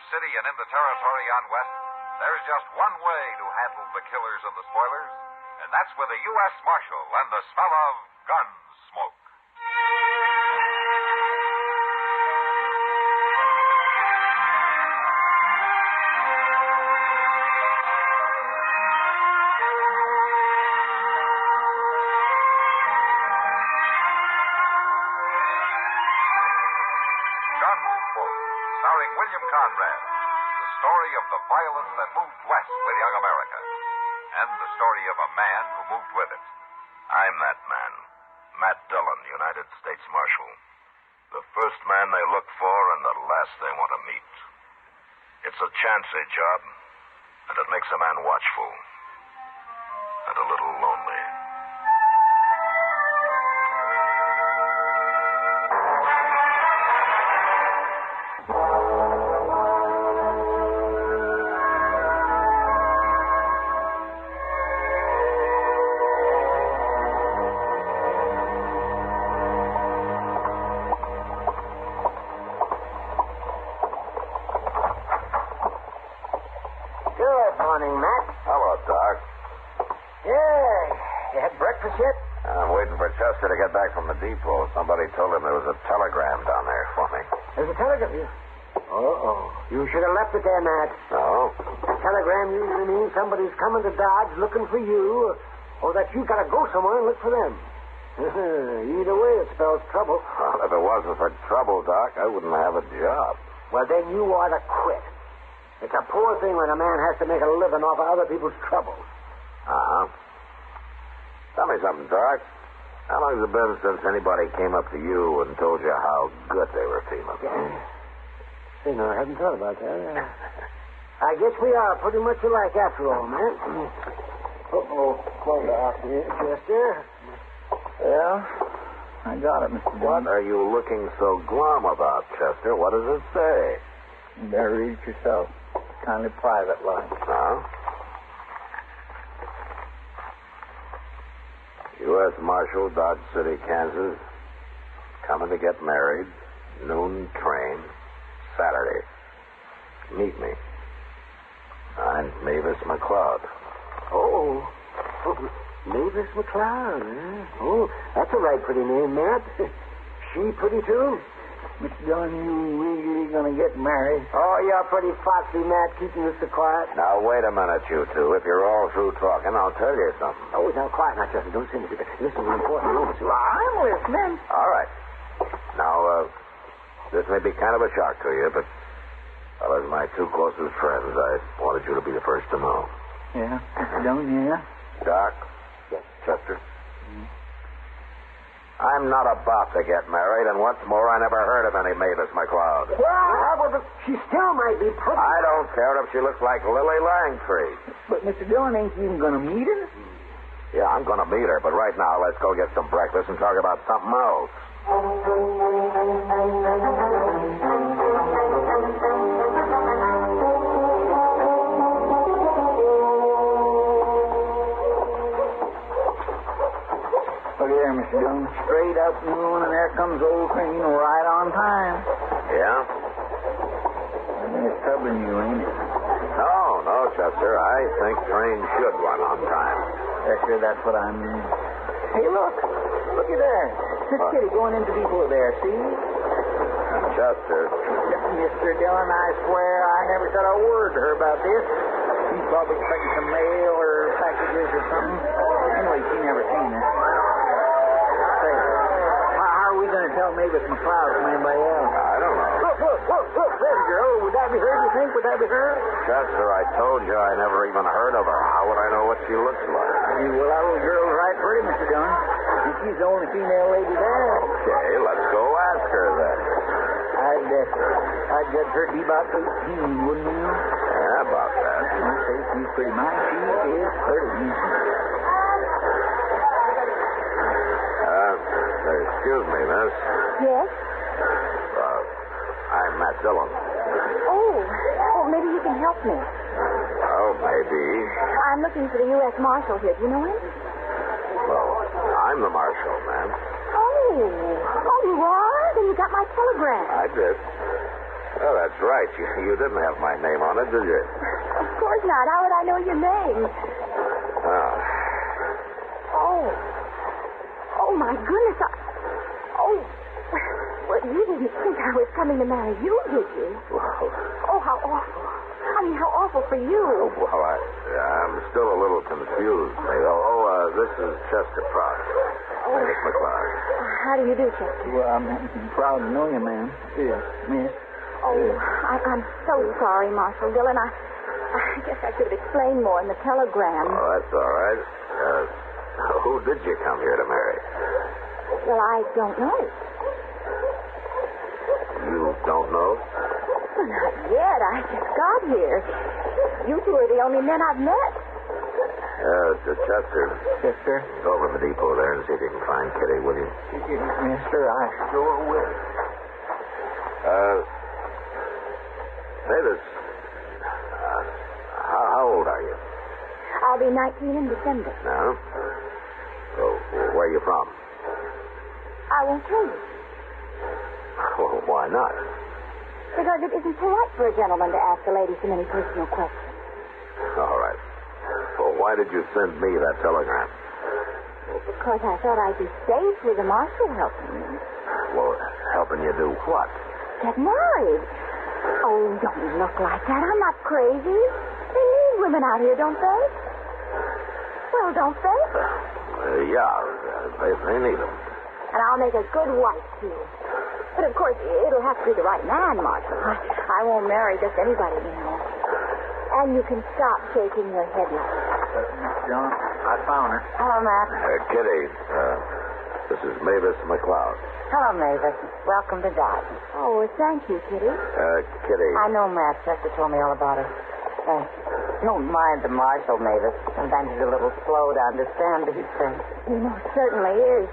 City and in the territory on West, there's just one way to handle the killers and the spoilers, and that's with a U.S. Marshal and the smell of Gunsmoke. Gunsmoke, starring William Conrad. The story of the violence that moved west with young America. And the story of a man who moved with it. I'm that man. Matt Dillon, United States Marshal. The first man they look for and the last they want to meet. It's a chancy job, and it makes a man watchful. And a little lonely. Morning, Matt. Hello, Doc. Yeah. You had breakfast yet? I'm waiting for Chester to get back from the depot. Somebody told him there was a telegram down there for me. There's a telegram here. Uh-oh. You should have left it there, Matt. No? A telegram usually means somebody's coming to Dodge looking for you, or that you got to go somewhere and look for them. Either way, it spells trouble. Well, if it wasn't for trouble, Doc, I wouldn't have a job. Well, then you ought to quit. It's a poor thing when a man has to make a living off of other people's troubles. Uh-huh. Tell me something, Doc. How long has it been since anybody came up to you and told you how good they were feeling? Say, no, I hadn't thought about that. I guess we are pretty much alike after all, man. Uh-oh. Chester? Yeah, I got it, Mr. What are you looking so glum about, Chester? What does it say? You better read it yourself. It's kindly private line. Huh? U.S. Marshal, Dodge City, Kansas. Coming to get married. Noon train. Saturday. Meet me. I'm Mavis McCloud. Oh, Mavis McCloud, eh? Oh, that's a right pretty name, Matt. She pretty, too? Mr. Dillon, you really gonna get married? Oh, you're pretty foxy, Matt, keeping this so quiet. Now, wait a minute, you two. If you're all through talking, I'll tell you something. Oh, now, quiet now, Justin. Don't say anything. This is an important moment. I'm listening. All right. Now, this may be kind of a shock to you, but well, as my two closest friends, I wanted you to be the first to know. Yeah, Mr. Dillon, yeah? Doc? Yes, Chester? I'm not about to get married, and what's more, I never heard of any Mavis McCloud. Well, but she still might be pretty. I don't care if she looks like Lily Langtree. But, Mr. Dillon, ain't you even gonna meet her? Yeah, I'm going to meet her, but right now, let's go get some breakfast and talk about something else. Look there, Mr. Dillon. Straight up noon, and there comes old train right on time. Yeah? I think it's troubling you, ain't it? No, Chester. I think trains should run on time. Chester, that's what I mean. Hey, look. Look at there. This kitty going into depot there, see? Chester. Mr. Dillon, I swear I never said a word to her about this. She's probably expecting some mail or packages or something. Anyway, she never seen her. Say, how are we going to tell Mavis McCloud from anybody else? I don't know. Look, there's a girl. Would that be her, do you think? Would that be her? Chester, I told you I never even heard of her. How would I know what she looks like? Well, that little girl's right pretty, Mr. Dillon. And she's the only female lady there. Okay, let's go ask her then. I'd judge her to be about 18, wouldn't you? Yeah, about that. I'd say she's pretty nice. She is pretty. Excuse me, miss. Yes? I'm Matt Dillon. Oh, maybe you can help me. Oh, maybe. I'm looking for the U.S. Marshal here. Do you know him? Well, I'm the marshal, ma'am. Oh, you are? Then you got my telegram. I did. Oh, that's right. You didn't have my name on it, did you? Of course not. How would I know your name? Oh. Oh, my goodness. Well, you didn't think I was coming to marry you, did you? Well, Oh, how awful. I mean, how awful for you. well, I'm still a little confused. This is Chester Prout. Mavis McCloud. How do you do, Chester? Well, I'm proud to know you, ma'am. Yes, miss. I'm so sorry, Marshal Dillon. I guess I could have explained more in the telegram. Oh, that's all right. Who did you come here to marry? Well, I don't know. You don't know? Well, not yet. I just got here. You two are the only men I've met. Chester. Yes, sir. Go over to the depot there and see if you can find Kitty, will you? Yes, sir. I sure will. Mavis, how old are you? I'll be 19 in December. No? Oh, where are you from? I won't tell you. Well, why not? Because it isn't polite for a gentleman to ask a lady so many personal questions. All right. Well, why did you send me that telegram? Well, because I thought I'd be safe with the marshal helping me. Well, helping you do what? Get married. Oh, don't look like that. I'm not crazy. They need women out here, don't they? Well, don't they? Yeah, they need them. And I'll make a good wife, too. But, of course, it'll have to be the right man, Marshal. I won't marry just anybody, you know. And you can stop shaking your head like that. John, I found her. Hello, Matt. Kitty, this is Mavis McCloud. Hello, Mavis. Welcome to Dodge. Oh, well, thank you, Kitty. Kitty. I know, Matt. Chester told me all about it. Don't mind the marshal, Mavis. Sometimes he's a little slow to understand these things. He most certainly is.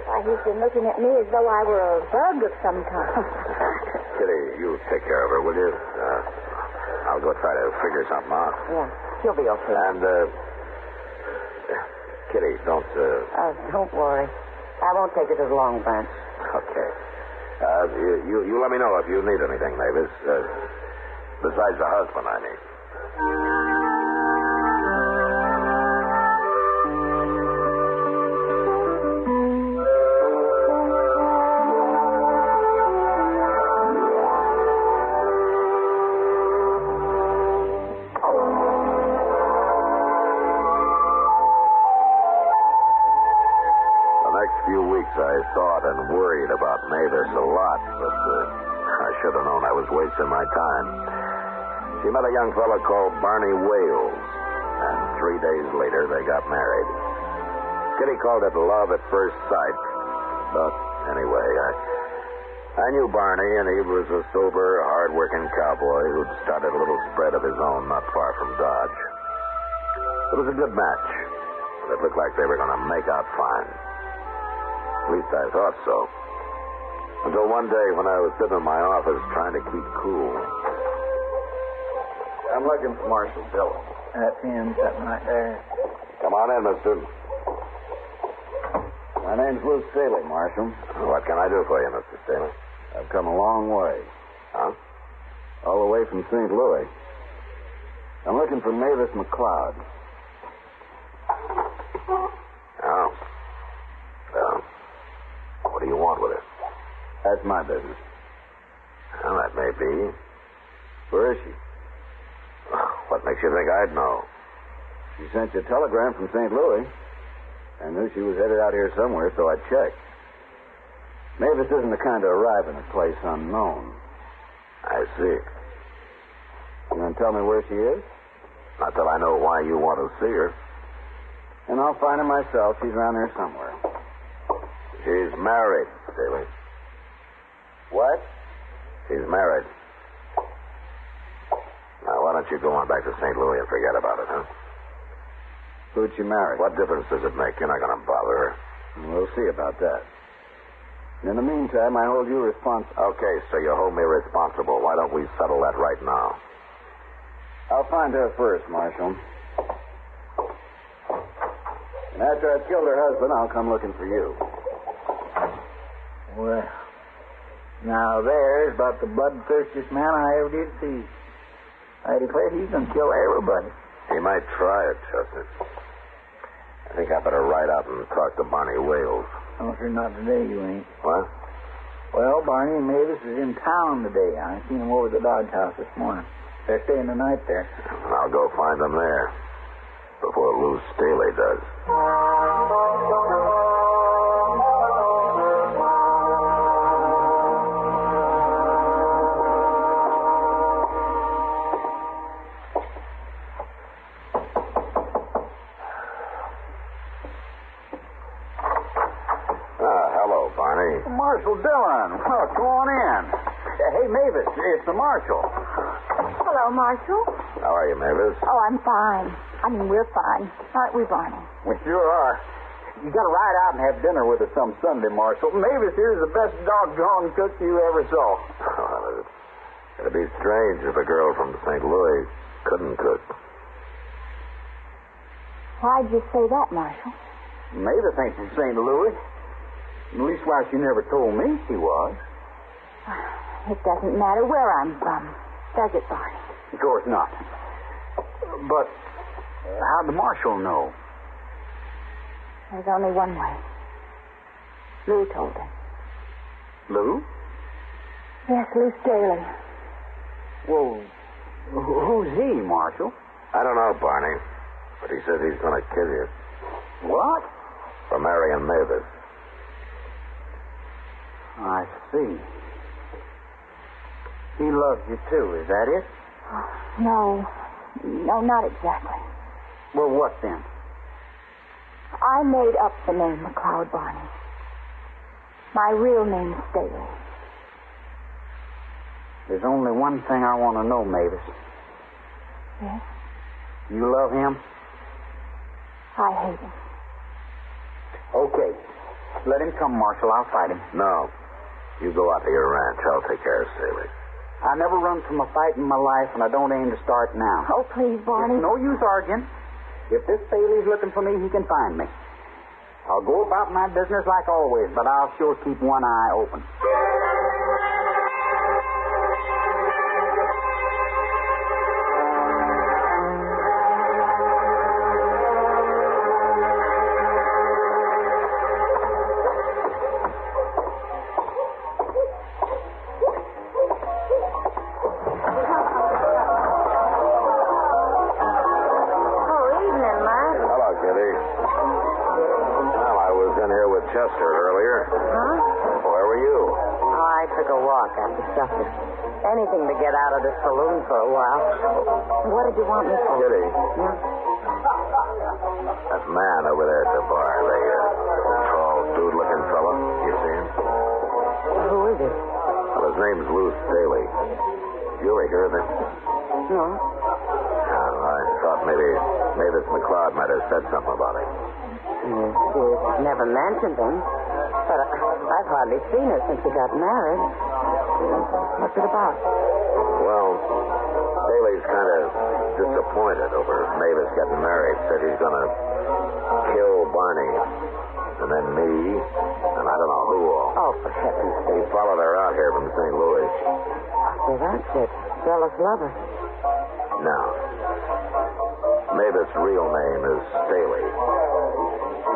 Why, he's been looking at me as though I were a bug of some kind. Kitty, you take care of her, will you? I'll go try to figure something out. Yeah, she'll be okay. And, Kitty, don't... Don't worry. I won't take it to the Long Branch. Okay. You let me know if you need anything, Mavis. Besides the husband, I mean. I thought and worried about Mavis a lot, but I should have known I was wasting my time. She met a young fellow called Barney Wales, and 3 days later they got married. Kitty called it love at first sight, but anyway, I knew Barney, and he was a sober, hard-working cowboy who'd started a little spread of his own not far from Dodge. It was a good match, and it looked like they were going to make out fine. At least I thought so. Until one day when I was sitting in my office trying to keep cool. I'm looking for Marshal Dillon. That's him, sitting right there. Come on in, mister. My name's Lou Staley, Marshal. What can I do for you, Mr. Staley? I've come a long way. Huh? All the way from St. Louis. I'm looking for Mavis McCloud. Oh. Well, what do you want with her? That's my business. Well, that may be. Where is she? What makes you think I'd know? She sent you a telegram from St. Louis. I knew she was headed out here somewhere, so I checked. Mavis isn't the kind to arrive in a place unknown. I see. You going to tell me where she is? Not till I know why you want to see her. And I'll find her myself. She's around here somewhere. She's married, Staley. What? She's married. Now, why don't you go on back to St. Louis and forget about it, huh? Who'd she marry? What difference does it make? You're not going to bother her. We'll see about that. In the meantime, I hold you responsible. Okay, so you hold me responsible. Why don't we settle that right now? I'll find her first, Marshal. And after I've killed her husband, I'll come looking for you. Well, Now there's about the bloodthirstiest man I ever did see. I declare he's gonna kill everybody. He might try it, Chester. I think I better ride out and talk to Barney Wales. Oh, sir, not today, you ain't. What? Well, Barney and Mavis is in town today. I seen them over at the Dodge House this morning. They're staying the night there. I'll go find them there before Lou Staley does. Hello, Barney. Marshal Dillon. Well, come on in. Hey, Mavis, it's the Marshal. Hello, Marshal. How are you, Mavis? Oh, I'm fine. I mean, we're fine. Aren't we, Barney? We sure are. You got to ride out and have dinner with us some Sunday, Marshal. Mavis here's the best doggone cook you ever saw. Well, it'd be strange if a girl from St. Louis couldn't cook. Why'd you say that, Marshal? Mavis ain't from St. Louis. At least why she never told me she was. It doesn't matter where I'm from, does it, Barney? Of course not. But how'd the Marshal know? There's only one way. Lou told him. Lou? Yes, Lou Staley. Well, who's he, Marshal? I don't know, Barney, but he says he's going to kill you What? for marrying Mavis. I see. He loves you, too. Is that it? No, not exactly. Well, what then? I made up the name McCloud, Barney. My real name's Staley. There's only one thing I want to know, Mavis. Yes? You love him? I hate him. Okay. Let him come, Marshal. I'll fight him. No. You go out to your ranch. I'll take care of Staley. I never run from a fight in my life, and I don't aim to start now. Oh, please, Barney. It's no use arguing. If this Staley's looking for me, he can find me. I'll go about my business like always, but I'll sure keep one eye open. Chester earlier. Huh? Where were you? Oh, I took a walk after supper. Anything to get out of the saloon for a while. What did you want me for? Kitty. Yeah? That man over there at the bar, the tall, dude-looking fella. You see him? Who is it? Well, his name's Lou Staley. You ever hear of him? No. I thought maybe Mavis McCloud might have said something about him. She's never mentioned him. But I've hardly seen her since she got married. What's it about? Well, Staley's kind of disappointed over Mavis getting married. Said he's going to kill Barney. And then me. And I don't know who all. Oh, for heaven's He sake. followed her out here from St. Louis. So that's it. Jealous lover. No. Mavis' real name is Staley.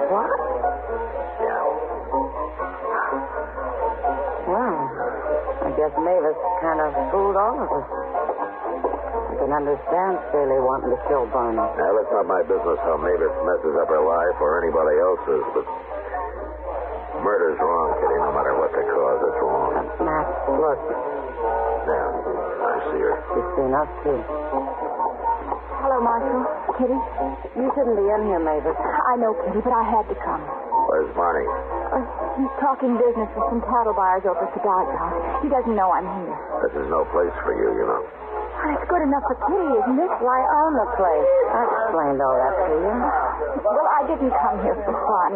What? Yeah. Well, I guess Mavis kind of fooled all of us. I can understand Staley wanting to kill Barney. Now, that's not my business how Mavis messes up her life or anybody else's, but murder's wrong, Kitty, no matter what the cause, it's wrong. Matt, look. Yeah, I see her. She's seen us, too. Hello, Marshal. Kitty? You shouldn't be in here, Mavis. I know, Kitty, but I had to come. Where's Barney? He's talking business with some cattle buyers over at the Dodge House. He doesn't know I'm here. This is no place for you, you know. Well, it's good enough for Kitty, isn't it? Why own the place? I explained all that to you. Well, I didn't come here for fun.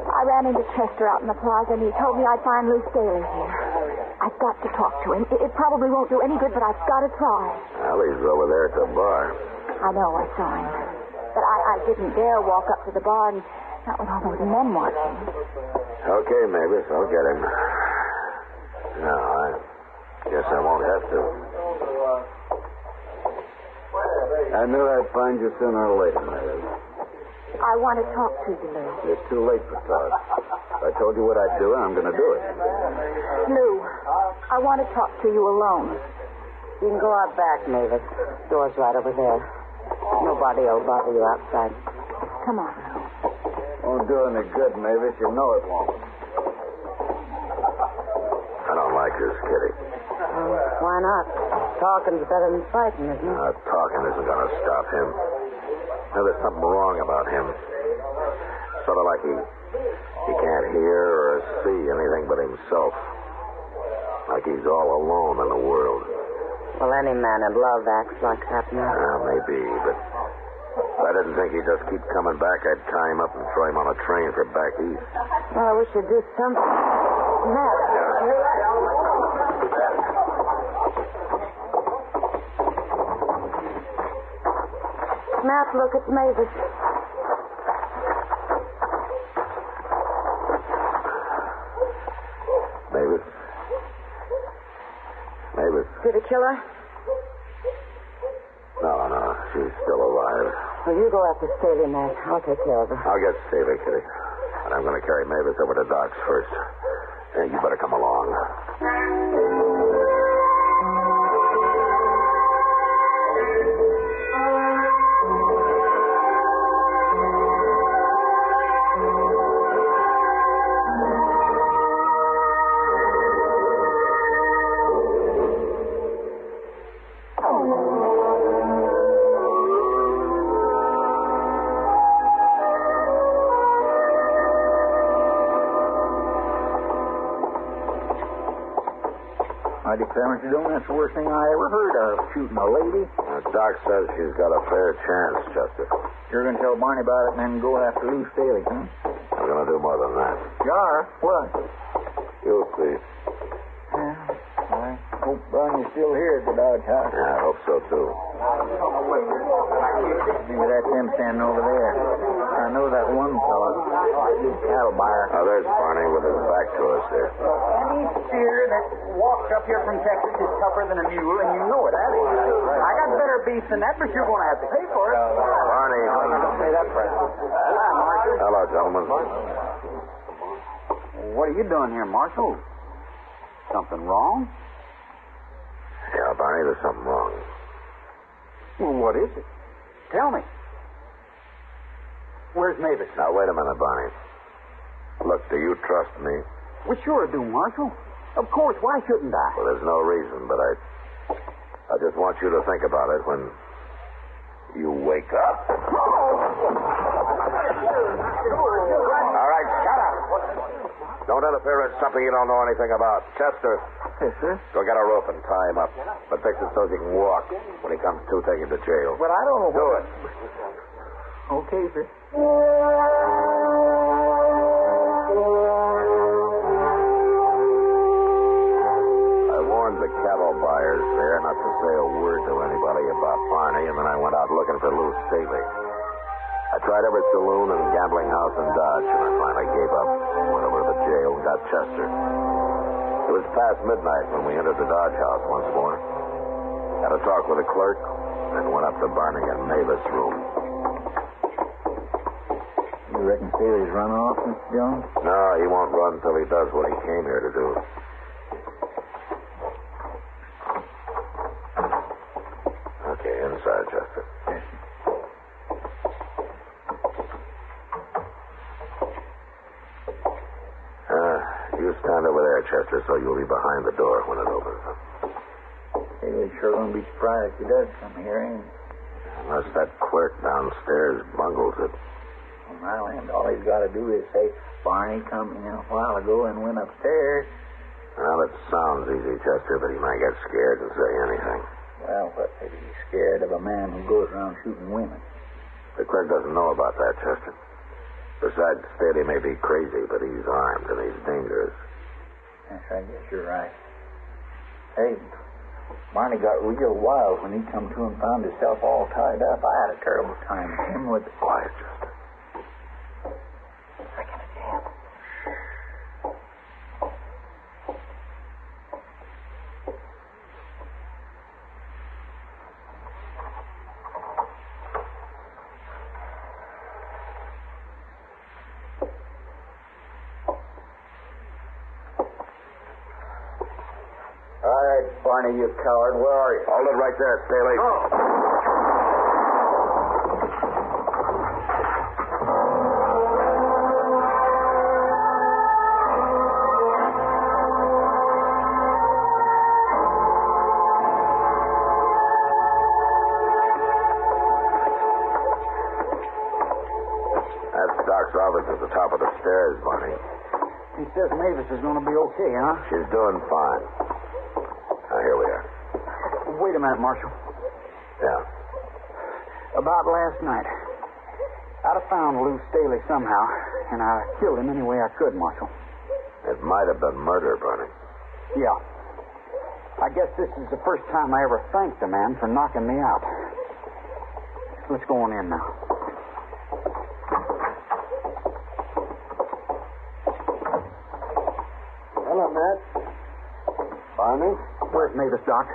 I ran into Chester out in the plaza, and he told me I'd find Lou Staley here. I've got to talk to him. It probably won't do any good, but I've got to try. Well, he's over there at the bar. I know, I saw him. But I didn't dare walk up to the bar, and not with all those men watching. Okay, Mavis, I'll get him. No, I guess I won't have to. I knew I'd find you sooner or later, Mavis. I want to talk to you, Lou. It's too late for talk. I told you what I'd do, and I'm going to do it. Lou, I want to talk to you alone. You can go out back, Mavis. Door's right over there. Nobody will bother you outside. Come on. Won't do any good, Mavis. You know it won't. I don't like this, Kitty. Why not? Talking's better than fighting, isn't it? Talking isn't going to stop him. Now, there's something wrong about him. Sort of like he can't hear or see anything but himself. Like he's all alone in the world. Well, any man in love acts like that now. Maybe, but if I didn't think he'd just keep coming back, I'd tie him up and throw him on a train for back east. Well, I wish you'd do something. Matt. Matt, look, it's Mavis. Mavis. Did it kill her? No, she's still alive. Well, you go after Staley, Matt. I'll take care of her. I'll get Staley, Kitty. And I'm going to carry Mavis over to Doc's first. And you better come along. I declare, Mr. Dillon, that's the worst thing I ever heard of, shooting a lady. Doc says she's got a fair chance, Chester. You're going to tell Barney about it and then go after Lou Staley, huh? I'm going to do more than that. You are? What? You'll see. I hope Barney's still here at the Dodge House. Yeah, I hope so, too. Maybe that's him standing over there. I know that one fellow. He's a cattle buyer. Oh, there's Barney with his back to us there. Any steer that walks up here from Texas is tougher than a mule, and you know it, Abby. I got better beef than that, but you're going to have to pay for it. Barney. Don't say that, Fred. Hello, Marshal. Hello, gentlemen. What are you doing here, Marshal? Something wrong? Yeah, Barney, there's something wrong. Well, what is it? Tell me. Where's Mavis? Now, wait a minute, Barney. Look, do you trust me? We sure do, Marshal. Of course, why shouldn't I? Well, there's no reason, but I just want you to think about it when you wake up. All right, shut up. Don't interfere in something you don't know anything about. Chester. Yes, sir. Go get a rope and tie him up. But fix it so he can walk. When he comes to, take him to jail. But I don't know. Do it. Okay, sir. I warned the cattle buyers there not to say a word to anybody about Barney, and then I went out looking for Lou Staley. I tried every saloon and gambling house in Dodge, and I finally gave up. Went over to the jail and got Chester. It was past midnight when we entered the Dodge house once more. Had a talk with the clerk, then went up to Barney and Mavis' room. You reckon Staley's run off, Mr. Jones? No, he won't run until he does what he came here to do. Okay, inside, Chester. Yes, sir. You stand over there, Chester, so you'll be behind the door when it opens. Staley's sure going to be surprised if he does come here, ain't he? Unless that clerk downstairs bungles it. On my land, all he's got to do is say, Barney come in a while ago and went upstairs. Well, it sounds easy, Chester, but he might get scared and say anything. Well, what could he be scared of a man who goes around shooting women? The clerk doesn't know about that, Chester. Besides, Staley may be crazy, but he's armed and he's dangerous. Yes, I guess you're right. Hey, Barney got real wild when he come to and found himself all tied up. I had a terrible time with him with... Quiet, Chester. Barney, you coward. Where are you? Hold it right there, Staley. That's Doc's office at the top of the stairs, Barney. He says Mavis is going to be okay, huh? She's doing fine. Now, here we are. Wait a minute, Marshal. Yeah. About last night, I'd have found Lou Staley somehow, and I killed him any way I could, Marshal. It might have been murder, Barney. Yeah. I guess this is the first time I ever thanked the man for knocking me out. Let's go on in now. Hello, Matt. Barney? Where's Mavis, Doc?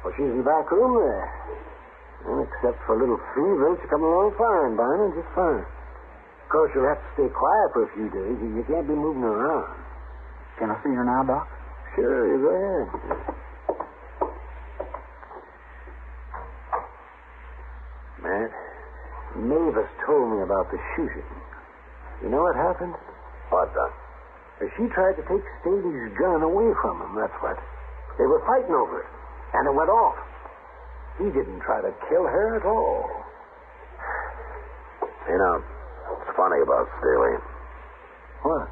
Well, she's in the back room there. And except for a little fever, she's coming along fine, Barney, just fine. Of course, you'll have to stay quiet for a few days. You can't be moving around. Can I see her now, Doc? Sure, you go ahead. Matt, Mavis told me about the shooting. You know what happened? What, Doc? She tried to take Staley's gun away from him, that's what. They were fighting over it, and it went off. He didn't try to kill her at all. You know, it's funny about Staley. What?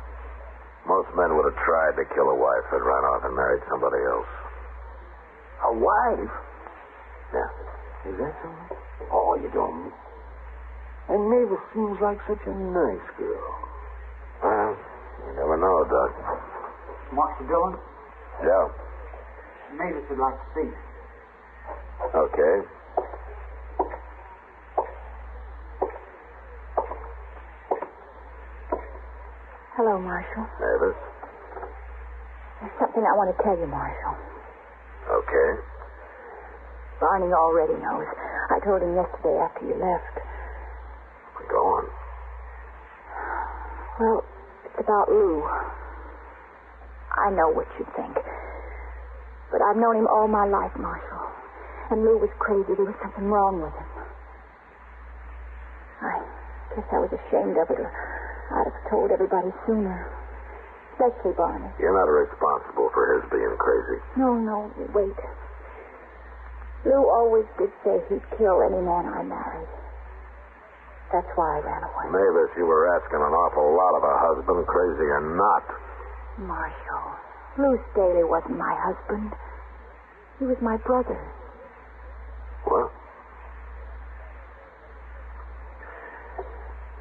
Most men would have tried to kill a wife that ran off and married somebody else. A wife? Yeah. Is that so? Oh, you don't. And Mavis seems like such a nice girl. Well, you never know, Doc. Marshal Dillon? Yeah. Mavis would like to see you. Okay. Hello, Marshal. Mavis. There's something I want to tell you, Marshal. Okay. Barney already knows. I told him yesterday after you left. Go on. Well, it's about Lou. I know what you think. But I've known him all my life, Marshal. And Lou was crazy. There was something wrong with him. I guess I was ashamed of it, or I'd have told everybody sooner. Especially Barney. You're not responsible for his being crazy. No, wait. Lou always did say he'd kill any man I married. That's why I ran away. Mavis, you were asking an awful lot of a husband, crazy or not. Marshal, Lou Staley wasn't my husband. He was my brother. What?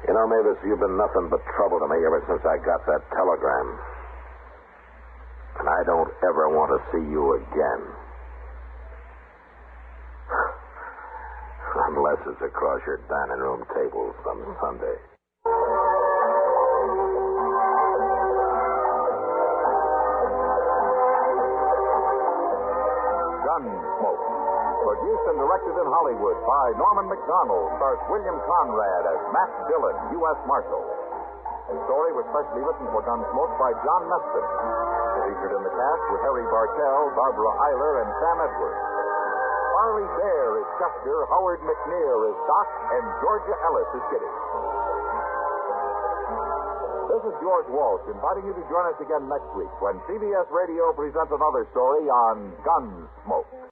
You know, Mavis, you've been nothing but trouble to me ever since I got that telegram. And I don't ever want to see you again. Unless it's across your dining room table some Sunday. Gunsmoke. Produced and directed in Hollywood by Norman Macdonnell, stars William Conrad as Matt Dillon, U.S. Marshal. The story was specially written for Gunsmoke by John Meston. Featured in the cast were Harry Bartell, Barbara Eiler, and Sam Edwards. Harley Bear is Chester, Howard McNear is Doc, and Georgia Ellis is Kitty. This is George Walsh inviting you to join us again next week when CBS Radio presents another story on Gunsmoke.